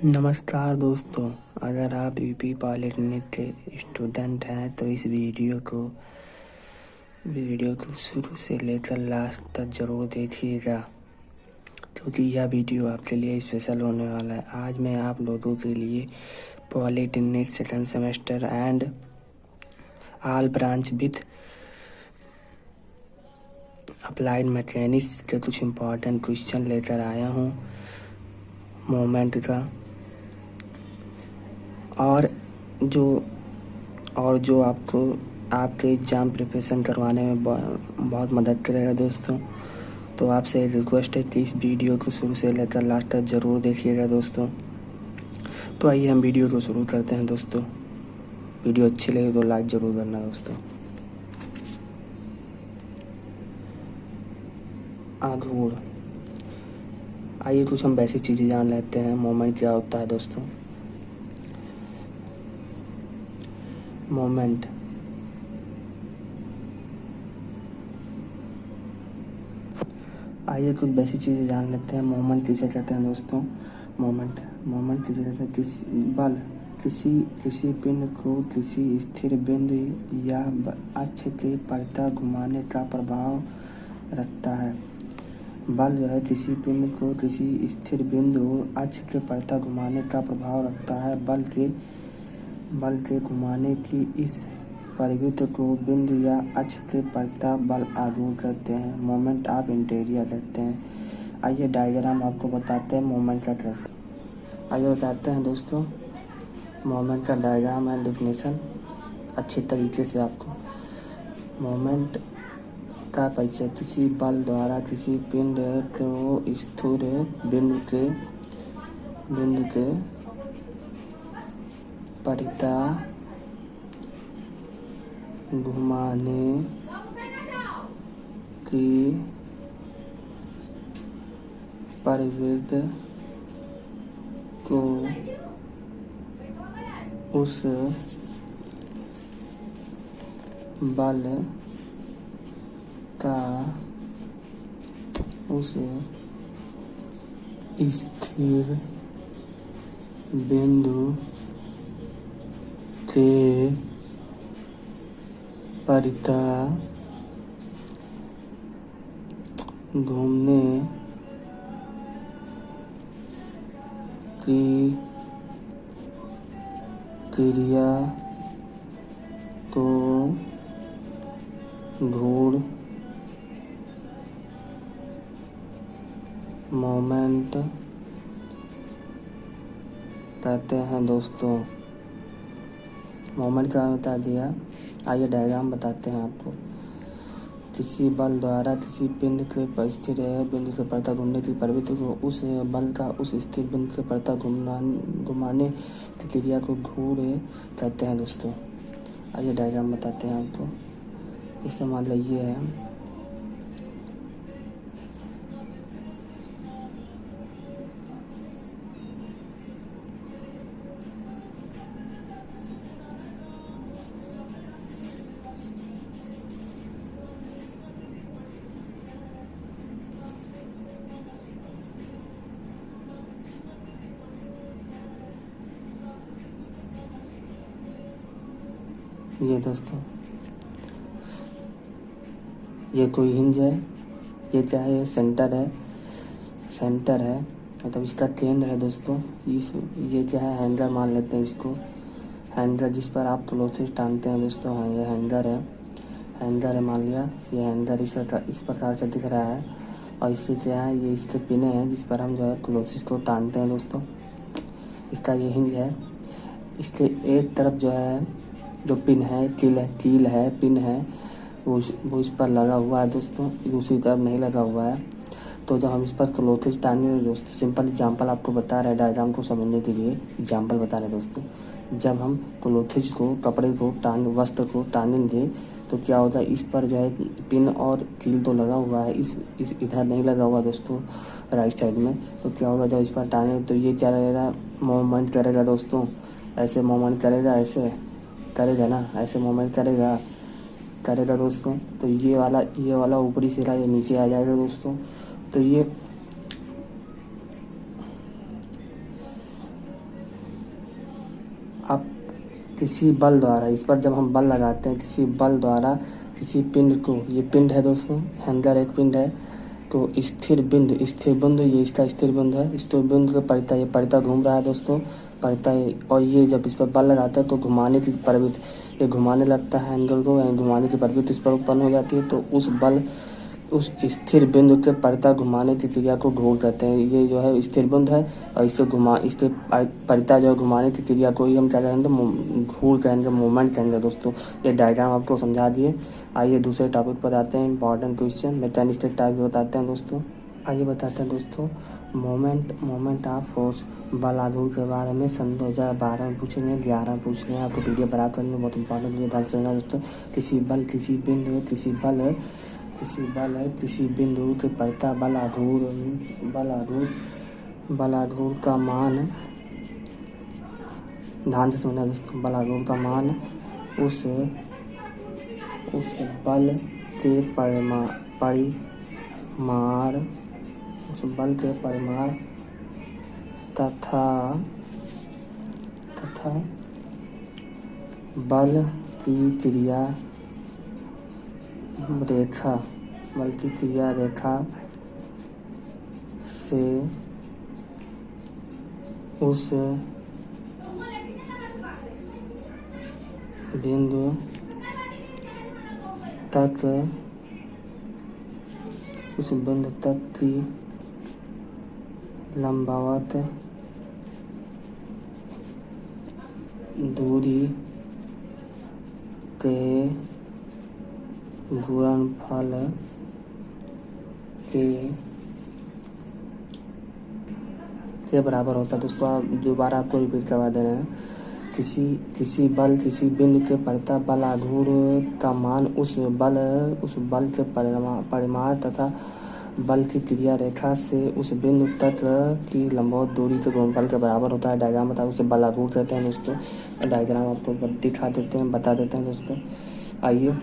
नमस्कार दोस्तों, अगर आप यूपी पॉलिटेक्निक के स्टूडेंट हैं तो इस वीडियो को शुरू से लेकर लास्ट तक ज़रूर देखिएगा, क्योंकि यह वीडियो आपके लिए स्पेशल होने वाला है। आज मैं आप लोगों के लिए polytechnic second semester and all branch with applied mechanics के कुछ इम्पोर्टेंट क्वेश्चन लेकर आया हूँ मोमेंट का, और जो आपको आपके एग्ज़ाम प्रिपरेशन करवाने में बहुत मदद करेगा दोस्तों। तो आपसे रिक्वेस्ट है कि इस वीडियो को शुरू से लेकर लास्ट तक ज़रूर देखिएगा दोस्तों। तो आइए हम वीडियो को शुरू करते हैं दोस्तों। वीडियो अच्छी लगे तो लाइक ज़रूर करना दोस्तों। आघूर्ण, आइए कुछ हम बेसिक चीज़ें जान लेते हैं। मोमेंट क्या होता है दोस्तों? मोमेंट आइए कुछ बेसिक चीज़ें जान लेते हैं। मोमेंट किसे कहते हैं दोस्तों? मोमेंट किसे कहते हैं? किसी पिंड को किसी स्थिर बिंदु या अक्ष के परतः घुमाने का प्रभाव रखता है। बल जो है किसी पिंड को किसी स्थिर बिंदु अक्ष के परतः घुमाने का प्रभाव रखता है। बल के घुमाने की इस प्रवृत्ति को बिंदु या अक्ष के परतः बल आघूर्ण कहते हैं। मोमेंट ऑफ इनर्शिया कहते हैं। आइए डायग्राम आपको बताते हैं मोमेंट का कैसे। आइए बताते हैं दोस्तों मोमेंट का डायग्राम एंड डेफिनेशन अच्छे तरीके से आपको। मोमेंट का परिचय, किसी बल द्वारा किसी पिंड को स्थिर बिंदु के परितः घुमाने की प्रवृत्ति को उस बल का उस स्थिर बिंदु के परितः घूमने की क्रिया को घूर्ण मोमेंट कहते हैं दोस्तों। मोमेंट का बता दिया। आइए डायग्राम बताते हैं आपको। किसी बल द्वारा किसी पिंड के स्थिर बिंदु के परतः घूमने की प्रवृत्ति को उस बल का उस स्थिर बिंदु के परतः घुमाने की क्रिया को घूर्ण कहते हैं दोस्तों। आइए डायग्राम बताते हैं आपको। इसमें मान लीजिए है ये दोस्तों, ये कोई हिंज है। ये क्या है? ये सेंटर है मतलब इसका केंद्र है दोस्तों। ये क्या है? हैंगर मान लेते हैं इसको। हैंगर जिस पर आप क्लोथेस टांगते हैं दोस्तों। हाँ, ये हैंगर है मान लिया। ये हैंगर इस प्रकार से दिख रहा है, और इसके क्या है? ये इसके पिने हैं जिस पर हम जो है क्लोथेस को टांगते हैं दोस्तों। इसका ये हिंज है। इसके एक तरफ जो है जो पिन है, पिन है, वो इस पर लगा हुआ है दोस्तों। दूसरी तरफ नहीं लगा हुआ है। तो जब हम इस पर क्लोथेज टांगेंगे दोस्तों, सिंपल एग्जांपल आपको बता रहे हैं डायग्राम को समझने के लिए। एग्जांपल बता रहे हैं दोस्तों। जब हम क्लोथेज को, कपड़े को वस्त्र को टांगेंगे तो क्या होगा? इस पर जो है पिन और कील तो लगा हुआ है, इस इधर नहीं लगा हुआ दोस्तों, राइट साइड में। तो क्या होगा? जब इस पर टांगेंगे तो ये क्या रहेगा? मूवमेंट करेगा दोस्तों। ऐसे मूवमेंट करेगा, ऐसे करेगा ना, ऐसे मूवमेंट करेगा दोस्तों। तो ये वाला ऊपरी सिरा ये नीचे आ जाएगा दोस्तों। तो ये किसी बल द्वारा, इस पर जब हम बल लगाते हैं किसी बल द्वारा किसी पिंड को, ये पिंड है दोस्तों, हैंगर एक पिंड है, तो स्थिर बिंदु ये इसका स्थिर बिंदु है। स्थिर बिंदु के परिता, ये परिता घूम रहा है दोस्तों, परिता, और ये जब इस पर बल लगाता है तो घुमाने की प्रवृत्ति, ये घुमाने लगता है हैंगर को, घुमाने की प्रवृत्ति इस पर उत्पन्न हो जाती है। तो उस स्थिर बिंदु के परिता घुमाने की क्रिया को घूर कहते हैं। ये जो है स्थिर बिंदु है और इसके परिता जो है घुमाने की क्रिया को ही हम क्या कहेंगे, घूर कहेंगे, मूवमेंट कहेंगे दोस्तों। ये डायग्राम आपको समझा दिए। आइए दूसरे टॉपिक पर आते हैं, इंपॉर्टेंट क्वेश्चन मैकेनिस्टिक टाइप बताते हैं दोस्तों। आइए बताते हैं दोस्तों, मोमेंट ऑफ फोर्स, बल आघूर्ण के बारे में सन 2012 में पूछेंगे, 11 में पूछ रहे हैं। आपको पीडीएफ बराबर करनी बहुत इंपॉर्टेंट है, ध्यान से लेना दोस्तों। किसी बिंदु के परिता बल आघूर्ण का मान, ध्यान से सुनना दोस्तों, बल आघूर्ण का मान उस बल के परिमाण तथा बल की क्रिया रेखा से उस बिंदु तक की लंबवत दूरी के गुणनफल के बराबर होता है दोस्तों। आप दोबारा आपको रिपीट करवा दे रहे हैं। किसी बिंदु के परिता बल आघूर्ण का मान उस बल के परिमाण तथा बल की क्रिया रेखा से उस बिंदु तक की लंबवत दूरी के गुणनफल के बराबर होता है। डायग्राम बता, उसे बल आघूर्ण कहते हैं दोस्तों। डायग्राम आपको दिखा देते हैं, बता देते हैं दोस्तों। आइए,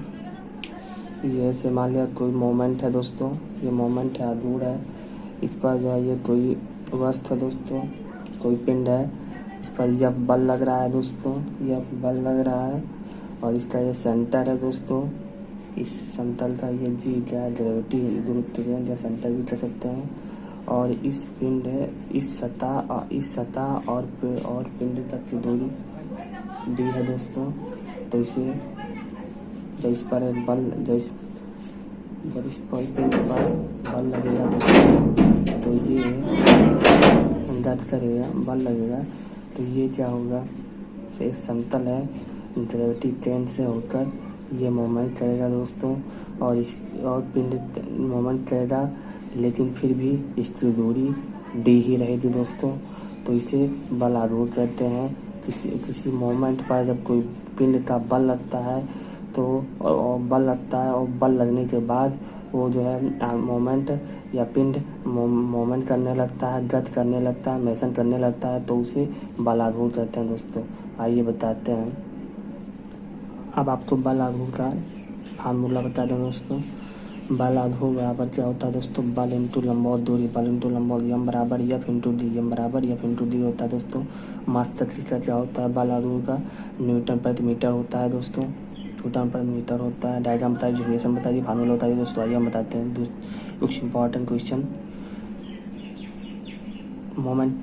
ये से मान लिया कोई मोमेंट है दोस्तों, ये मोमेंट है, आघूर्ण है, इस पर जो है ये कोई वस्तु है दोस्तों, कोई पिंड है, इस पर यह बल लग रहा है दोस्तों, यह बल लग रहा है, और इसका ये सेंटर है दोस्तों। इस समतल का ये जी क्या है, ग्रेविटी, गुरुत्व केंद्र या सेंटर भी कह सकते हैं। और इस पिंड है, इस सतह और पिंड तक की दूरी डी है दोस्तों। तो इसे जब इस पर एक बल, जब इस पर पिंड पर बल लगेगा दोस्तों, तो ये दर्द करेगा, बल लगेगा, तो ये क्या होगा, एक समतल है, ग्रेविटी केंद्र से होकर ये मोमेंट करेगा दोस्तों, और पिंड मोमेंट करेगा, लेकिन फिर भी इसकी दूरी डी ही रहेगी दोस्तों। तो इसे बल आघूर्ण कहते हैं। किसी मोमेंट पर जब कोई पिंड का बल लगता है तो और बल लगने के बाद वो जो है मोमेंट या पिंड मोमेंट करने लगता है, गति करने लगता है, मोशन करने लगता है, तो उसे बल आघूर्ण कहते हैं दोस्तों। आइए बताते हैं, अब आपको बल आघूर्ण का फार्मूला बता दें दोस्तों। बल आघूर्ण बराबर क्या होता है दोस्तों, बल इंटू लंबवत दूरी, बल इंटू लंबवत, एम बराबर एफ इंटू डी, एम बराबर एफ इंटू डी होता है दोस्तों। मास तक का क्या होता है, बल आघूर्ण का न्यूटन प्रति मीटर होता है दोस्तों, न्यूटन प्रति मीटर होता है। डायग्राम बताइए, डेफिनेशन बताइए, फार्मूला बताइए दोस्तों। आइए हम बताते हैं कुछ important question. Moment,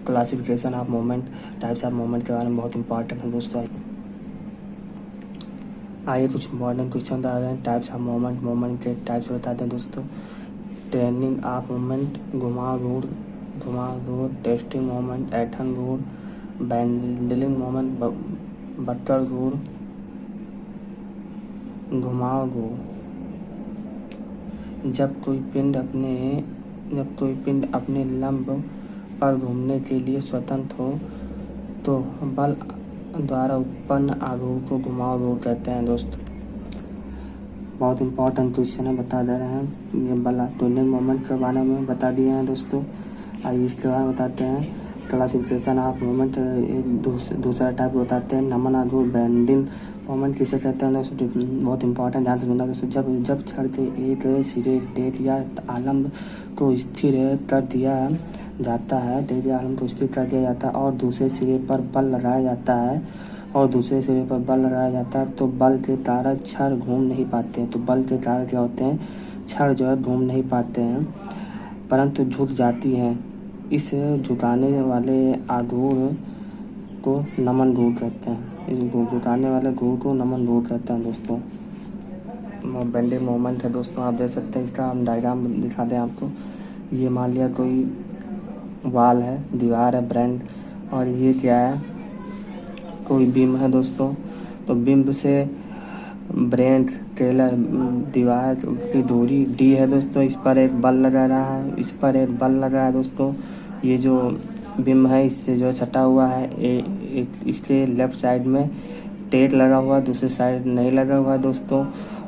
classification of moment, types of moment के बारे में बहुत इंपॉर्टेंट है दोस्तों। आइए कुछ इंपॉर्टेंट क्वेश्चन बता रहे हैं। टाइप्स ऑफ मोमेंट के टाइप्स बताते हैं दोस्तों। ट्रेनिंग ऑफ मोमेंट, घुमावदार, टेस्टिंग मोमेंट, ऐंठन घूर्ण, बेंडलिंग मोमेंट, बक्कर घूर्ण, घुमाव घूर्ण। जब कोई पिंड अपने लंब पर घूमने के लिए स्वतंत्र हो तो बल द्वारा उत्पन्न आघूर्ण को घुमाव घूर्ण कहते हैं दोस्तों। बहुत इंपॉर्टेंट क्वेश्चन है, बता दे रहे हैं। ये बल ट्रेनिंग मोमेंट के बारे में बता दिए हैं दोस्तों। आइए इसके बारे में बताते हैं। क्लासिफिकेशन ऑफ मोमेंट, दूसरा टाइप बताते हैं। नमन आघूर्ण, बेंडिंग मोमेंट किसे कहते हैं दोस्तों, बहुत इंपॉर्टेंट, ध्यान से सुनना दोस्तों। जब छड़ के एक सिरे डेट या आलम्ब को स्थिर कर दिया जाता है, और दूसरे सिरे पर बल लगाया जाता है और दूसरे सिरे पर बल लगाया जाता है तो बल के तार छड़ घूम नहीं पाते हैं। तो बल के तार क्या होते हैं, छड़ जो है घूम नहीं पाते हैं परंतु झुक जाती हैं। इस झुकाने वाले आघूर्ण को नमन घूर्ण कहते हैं। इस झुकाने वाले घूर्ण को नमन घूर्ण कहते हैं दोस्तों। बेंडिंग मोमेंट है दोस्तों, आप देख सकते हैं। इसका हम डायग्राम दिखा दें आपको। ये मान लिया कोई वाल है, दीवार है, ब्रेंड, और ये क्या है, कोई बीम है दोस्तों। तो बीम से ब्रेंड ट्रेलर दीवार की दूरी डी है दोस्तों। इस पर एक बल लगा रहा है, इस पर एक बल लगा है दोस्तों। ये जो बीम है इससे जो सटा हुआ है इसके लेफ्ट साइड में टेक लगा हुआ है, दूसरी साइड नहीं लगा हुआ है दोस्तों।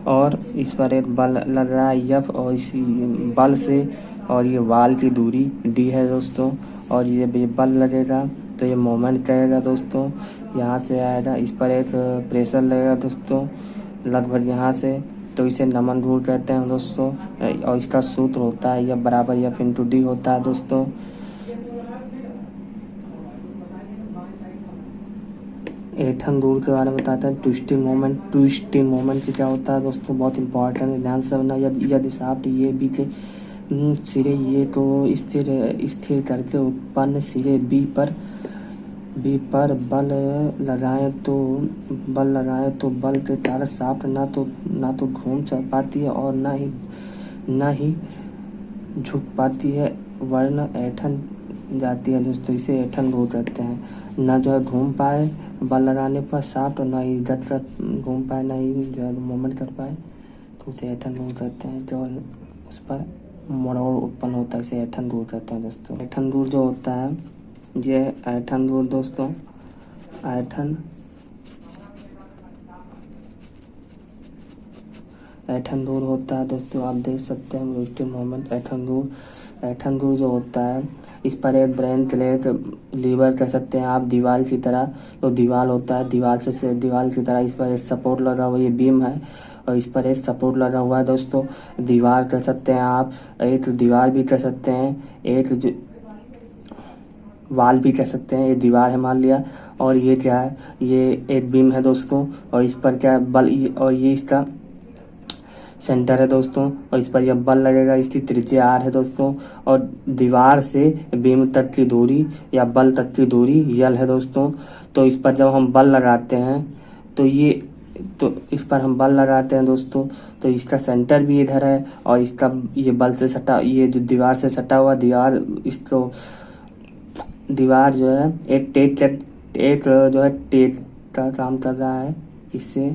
और इस पर एक बल लग रहा है एफ, और इसी बल से और ये वाल की दूरी डी है दोस्तों। और ये बल लगेगा तो ये मोमेंट करेगा दोस्तों, यहाँ से आएगा। इस पर एक प्रेशर लगेगा दोस्तों लगभग यहाँ से, तो इसे नमन घूर्ण कहते हैं दोस्तों। और इसका सूत्र होता है F बराबर F इंटू डी होता है दोस्तों। एटम रूल के बारे में बताते हैं। ट्विस्टिंग मोमेंट की क्या होता है दोस्तों, बहुत इंपॉर्टेंट है, ध्यान से समझना। यदि शाफ्ट ये बी के सिरे ये को स्थिर करके उत्पन्न सिरे बी पर बल लगाएं तो बल के कारण शाफ्ट ना तो घूम पाती है और ना ही झुक पाती है, वरन ऐंठन जाती है दोस्तों। इसे ऐंठन घूर्ण कहते हैं। ना जो है घूम पाए बल लगाने पर शाफ्ट, और ना ही घूम पाए, ना ही जो है मूवमेंट कर पाए, तो उसे ऐंठन घूर्ण कहते हैं। जो उस पर मरोड़ उत्पन्न होता है, इसे ऐंठन घूर्ण कहते हैं दोस्तों। ऐंठन घूर्ण जो होता है, ये ऐंठन घूर्ण दोस्तों, ऐंठन घूर्ण होता है दोस्तों। आप देख सकते हैं ट्विस्टिंग मोमेंट। ऐंठन घूर्ण जो होता है, इस पर एक ब्रेन क्लेट लीवर कह सकते हैं आप, दीवार की तरह। जो दीवार होता है, दीवार की तरह इस पर एक सपोर्ट लगा हुआ, ये बीम है और इस पर एक सपोर्ट लगा हुआ है दोस्तों। दीवार कह सकते हैं आप, एक दीवार भी कह सकते हैं, एक वाल भी कह सकते हैं। ये दीवार है मान लिया, और ये क्या है, ये एक बीम है दोस्तों। और इस पर क्या है, बल, और ये इसका सेंटर है दोस्तों। और इस पर यह बल लगेगा, इसकी त्रिज्या आर है दोस्तों। और दीवार से बीम तक की दूरी या बल तक की दूरी यल है दोस्तों। तो इस पर जब हम बल लगाते हैं तो इस पर हम बल लगाते हैं दोस्तों, तो इसका सेंटर भी इधर है, और इसका ये बल से सटा, ये जो दीवार से सटा हुआ दीवार जो है एक जो है टेक का काम कर रहा है, इससे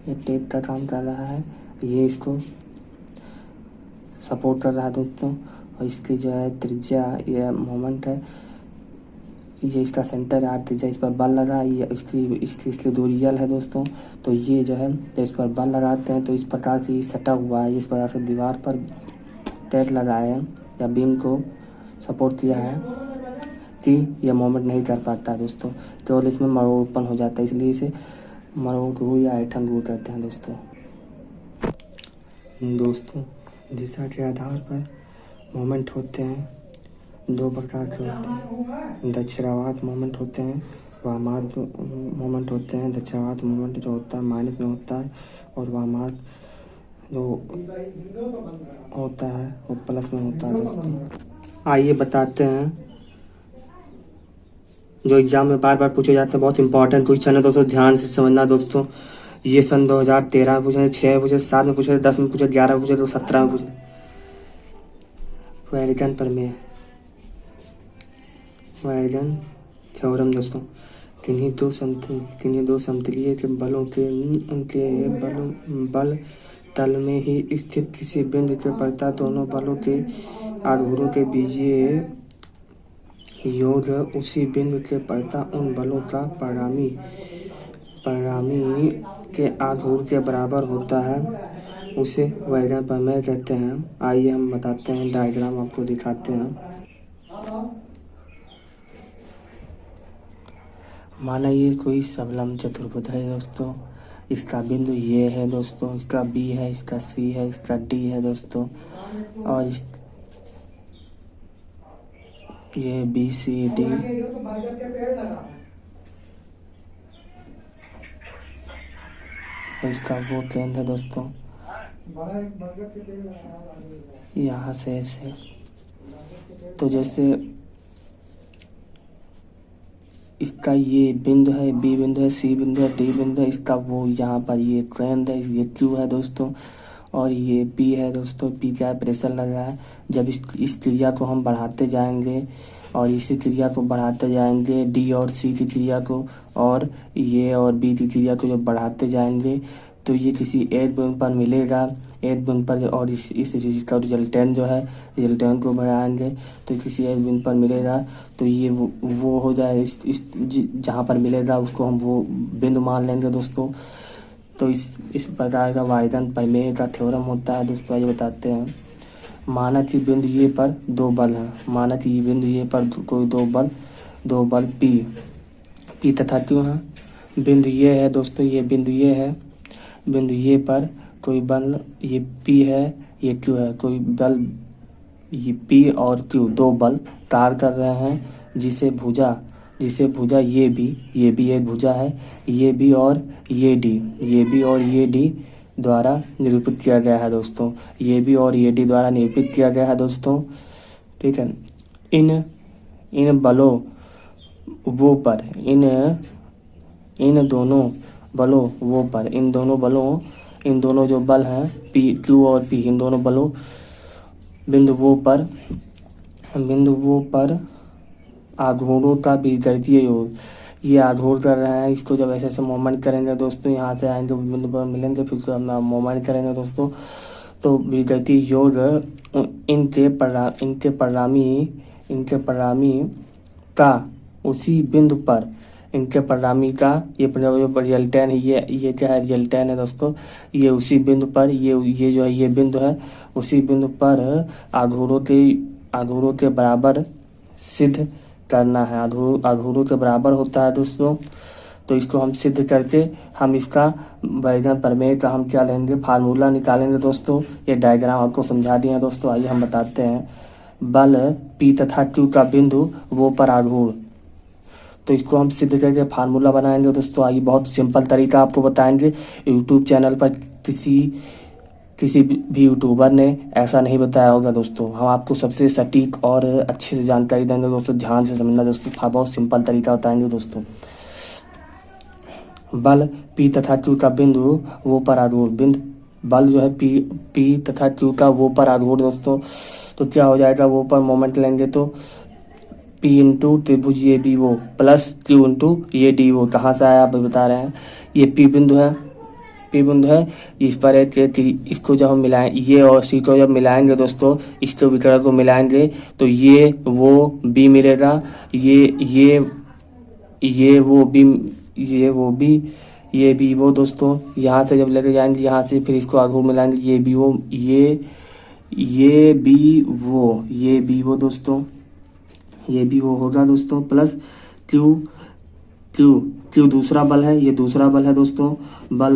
ये टेप का काम कर रहा है, ये इसको सपोर्ट कर रहा है दोस्तों। और इसकी जो है त्रिज्या, ये मोमेंट है, ये इसका सेंटर है, त्रिज्या, इस पर बल लगा, ये इसकी दूरी यल है दोस्तों। तो ये जो है जब इस पर बल लगाते हैं तो इस प्रकार से ये सटा हुआ है, इस प्रकार से दीवार पर टैग लगाए हैं या बीम को सपोर्ट किया है कि यह मोमेंट नहीं कर पाता दोस्तों, केवल इसमें मरोड़ उत्पन्न हो जाता है, इसलिए इसे मरोड़ घूर्ण या ऐंठन घूर्ण कहते हैं दोस्तों। दिशा के आधार पर मोमेंट होते हैं, दो प्रकार के होते हैं। दक्षिणावर्त मोमेंट होते हैं, वामावर्त मोमेंट होते हैं। दक्षिणावर्त मोमेंट जो होता है माइनस में होता है, और वामावर्त जो होता है वो प्लस में होता है दोस्तों। आइए बताते हैं जो एग्जाम में बार बार पूछे जाते हैं, बहुत इंपॉर्टेंट क्वेश्चन है दोस्तों, ध्यान से समझना दोस्तों। ये सन 2013 में पूछे, 6 में पूछे, 7 में पूछे, 10 में पूछे, 11 में पूछे, तो 17 में पूछे। वैगन थ्योरम दोस्तों, किन्हीं दो समतलीय के बलों के उनके बल तल में ही स्थित किसी बिंदु के प्रति दोनों बलों के आघूर्णों के बीजीय योग उसी बिंदु के प्रति उन बलों का परिणामी के आघूर्ण के बराबर होता है, उसे वैगन प्रमेय कहते हैं। आइए हम बताते हैं, डायग्राम आपको दिखाते हैं। माना ये कोई सबलम चतुर्भुज है दोस्तों, इसका बिंदु ये है दोस्तों, इसका बी है, इसका सी है, इसका डी है दोस्तों। और ये बी सी डी, इसका वो केंद्र है दोस्तों, यहाँ से ऐसे। तो जैसे इसका ये बिंदु है, बी बिंदु है, सी बिंदु है, डी बिंदु है, इसका वो यहाँ पर ये केंद्र है, ये क्यू है दोस्तों, और ये पी है दोस्तों। पी क्या है, प्रेशर लग रहा है। जब इस क्रिया को हम बढ़ाते जाएंगे और इसी क्रिया को बढ़ाते जाएंगे, डी और सी की क्रिया को और ये और बी की क्रिया को जब बढ़ाते जाएंगे तो ये किसी एक बिंदु पर मिलेगा, एक बिंदु पर, और इस इसका रिजल्टेंट जो है, रिजल्टेंट को बढ़ाएंगे तो किसी एक बिंदु पर मिलेगा। तो ये वो हो जाए, इस जहाँ पर मिलेगा उसको हम वो बिंदु मान लेंगे दोस्तों। तो इस प्रकार का वाइडन प्रमेय का थ्योरम होता है दोस्तों। ये बताते हैं, माना कि बिंदु ये पर दो बल हैं, माना कि ये बिंदु ये पर कोई दो बल पी तथा क्यू है। बिंदु ये है दोस्तों, ये बिंदु ये है, बिंदु ये पर कोई बल, ये पी है, ये क्यू है, कोई बल, ये पी और क्यू दो बल कार्य कर रहे हैं, जिसे भुजा ये भी एक भुजा है, ये भी और ये डी द्वारा निरूपित किया गया है दोस्तों। ये भी और ये डी द्वारा निरूपित किया गया है दोस्तों। ठीक है। इन बलों वो पर, इन दोनों जो बल हैं, पी क्यू और पी, इन दोनों बलों बिंदु वो पर आघूर्णों का बीजगणितीय योग, ये आघूर्ण कर रहे हैं, इसको जब ऐसे मूवमेंट करेंगे दोस्तों, यहाँ से आएंगे बिंदु पर मिलेंगे, फिर उसको हम मूवमेंट करेंगे दोस्तों, तो बीजगणितीय योग इनके परिणामी का उसी बिंदु पर, इनके परिणामी का ये रिजल्टेंट है, ये क्या है, रिजल्टेंट है दोस्तों। ये उसी बिंदु पर, ये जो है ये बिंदु है, उसी बिंदु पर आघूर्णों के बराबर सिद्ध करना है। आघूर्णों के बराबर होता है दोस्तों। तो इसको हम सिद्ध करके हम इसका वाइडन प्रमेय का हम क्या लेंगे, फार्मूला निकालेंगे दोस्तों। ये डायग्राम आपको समझा दिए हैं दोस्तों। आइए हम बताते हैं, बल पी तथा क्यू का बिंदु वो पर आघूर्ण, तो इसको हम सिद्ध करके फार्मूला बनाएंगे दोस्तों। आइए, बहुत सिंपल तरीका आपको बताएंगे। यूट्यूब चैनल पर किसी भी यूट्यूबर ने ऐसा नहीं बताया होगा दोस्तों। हम आपको सबसे सटीक और अच्छे से जानकारी देंगे दोस्तों। ध्यान से समझना दोस्तों, बहुत सिंपल तरीका बताएंगे दोस्तों। बल पी तथा क्यू का बिंदु वो पर आघूर्ण, बल जो है पी तथा क्यू का वो पर आघूर्ण दोस्तों। तो क्या हो जाएगा, वो पर मोमेंट लेंगे तो पी इंटू त्रिभुज ये बी वो plus Q into A D वो। कहाँ से आया आप बता रहे हैं, ये पी बिंदु है, इस पर एक इसको जब हम मिलाएं, ये और सी को जब मिलाएंगे दोस्तों, इसको विकर्ण को मिलाएंगे तो ये वो बी मिलेगा, ये वो बी, ये बी वो दोस्तों। यहाँ से जब लेके जाएंगे, यहाँ से फिर इसको आघूर्ण मिलाएंगे, ये बी वो, ये बी वो दोस्तों, ये भी वो होगा दोस्तों, प्लस क्यू दूसरा बल है, ये दूसरा बल है दोस्तों,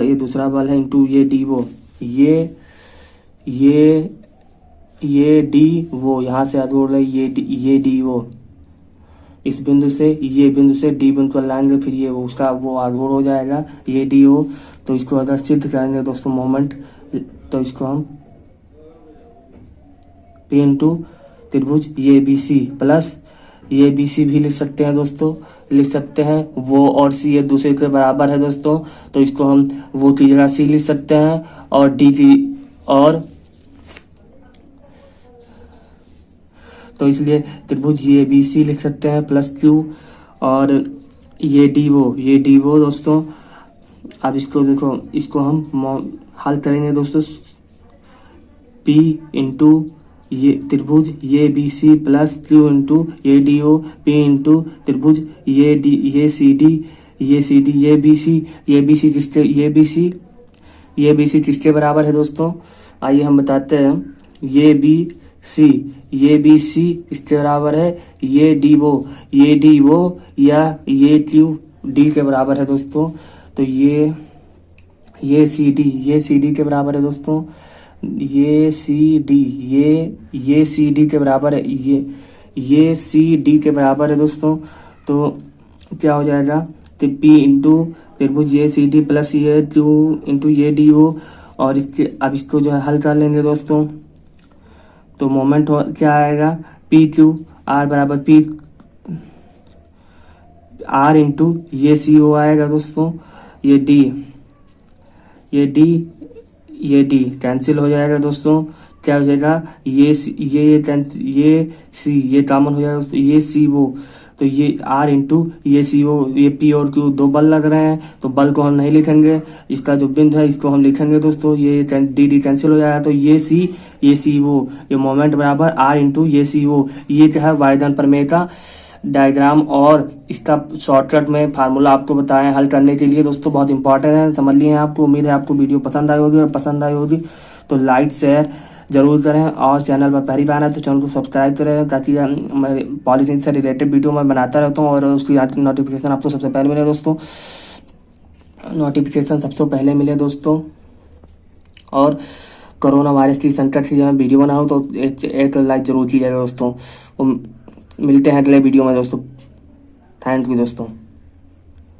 ये दूसरा बल है, इंटू ये डी वो, ये डी वो, यहाँ से आघूर्ण है, ये डी वो, इस बिंदु से डी बिंदु को लाएंगे, फिर ये उसका वो आघूर्ण हो जाएगा, ये डी ओ। तो इसको अगर सिद्ध करेंगे दोस्तों मोमेंट, तो इसको हम पी इंटू त्रिभुज ये बी सी प्लस ये बी सी भी लिख सकते हैं दोस्तों, लिख सकते हैं। वो और सी एक दूसरे के बराबर है दोस्तों, तो इसको हम वो की जगह सी लिख सकते हैं, और डी की, और तो इसलिए त्रिभुज ये बी सी लिख सकते हैं प्लस क्यू, और ये डी वो दोस्तों। अब इसको देखो, इसको हम हल करेंगे दोस्तों, पी इंटू ये त्रिभुज A B C plus Q into A D O, P into त्रिभुज ये सी डी ये बी सी किसके बराबर है दोस्तों। आइए हम बताते हैं, ये बी सी किसके बराबर है, ये डी वो या ये क्यू डी के बराबर है दोस्तों। तो ये सी डी के बराबर है दोस्तों, ये सी डी के बराबर है, ये सी डी के बराबर है दोस्तों। तो क्या हो जाएगा, तो पी इंटू त्रिभुज ये सी डी प्लस ये क्यू इंटू ये डी ओ। और इसके अब इसको जो है हल कर लेंगे दोस्तों। तो मोमेंट क्या आएगा, पी क्यू आर बराबर पी आर इंटू ये सी ओ आएगा दोस्तों। ये डी कैंसिल हो जाएगा दोस्तों। क्या हो जाएगा, ये सी ये कॉमन हो जाएगा दोस्तों, ये सी ओ। तो ये आर इंटू ये सी ओ, ये पी और क्यू दो बल लग रहे हैं, तो बल को हम नहीं लिखेंगे, इसका जो बिंदु है इसको हम लिखेंगे दोस्तों। ये डी कैंसिल हो जाएगा। तो ये सी ओ, ये मोमेंट बराबर आर इंटू ये सी ओ। ये क्या है, वायुदान प्रमेय का डायग्राम और इसका शॉर्टकट में फार्मूला आपको बताएं हल करने के लिए दोस्तों। बहुत इंपॉर्टेंट है, समझ लिए आपको। उम्मीद है आपको वीडियो पसंद आई होगी, और पसंद आई होगी तो लाइक शेयर जरूर करें। और चैनल पर पहली बार है तो चैनल को सब्सक्राइब करें, ताकि मैं पॉलिटिक्स से रिलेटेड वीडियो मैं बनाता रहता हूँ और उसकी नोटिफिकेशन आपको सबसे पहले मिले दोस्तों। और कोरोना वायरस की संकट की जब मैं वीडियो बनाऊँ तो एक लाइक जरूर कीजिएगा दोस्तों। मिलते हैं अगले वीडियो में दोस्तों। थैंक यू दोस्तों।